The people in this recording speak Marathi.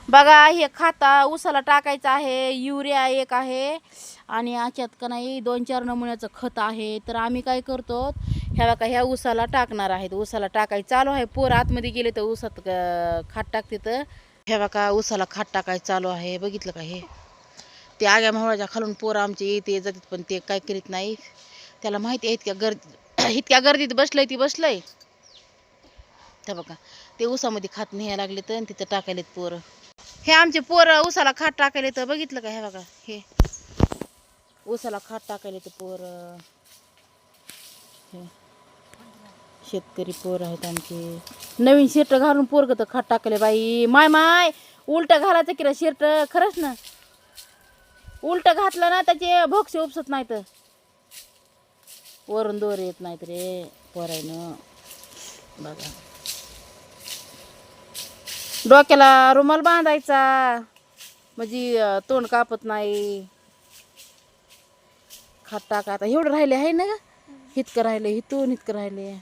बघा हे खाता ऊसाला टाकायचं आहे. युरिया एक आहे आणि याच्यात का नाही 2-4 नमुन्याचं खत आहे. तर आम्ही काय करतो, ह्या बघा ह्या ऊसाला टाकणार आहेत. ऊसाला टाकायचं चालू आहे. पोरं आतमध्ये गेले तर ऊसात खत टाकते. तर ह्या बघा ऊसाला खत टाकायचं चालू आहे. बघितलं का हे ते आग्या मावळाच्या खालून पोरं आमचे येते जातात, पण ते काय करीत नाही. त्याला माहिती आहे इतक्या गर्दीत बसलंय ती बसलंय. त्या बघा ते ऊसामध्ये खात न्यायला लागले तर तिथं टाकायलेत पोरं. हे आमचे पोरं ऊसाला खात टाकायले. तर बघितलं का हे बघा हे ऊसाला खात टाकायले तर पोरं. हे शेतकरी पोरं आहेत आमचे. नवीन शर्ट घालून पोरग तर खात टाकले बाई. माय उलट घालायचं की रे शर्ट. खरंच ना, उलट घातलं ना त्याचे भोगसे उपसत नाहीत, वरून दोर येत नाहीत रे पोरायनं. बघा डोक्याला रुमाल बांधायचा म्हणजे तोंड कापत नाही. खात टाका आता एवढं राहिले आहे ना ग, इतकं राहिले इथून इतकं राहिले.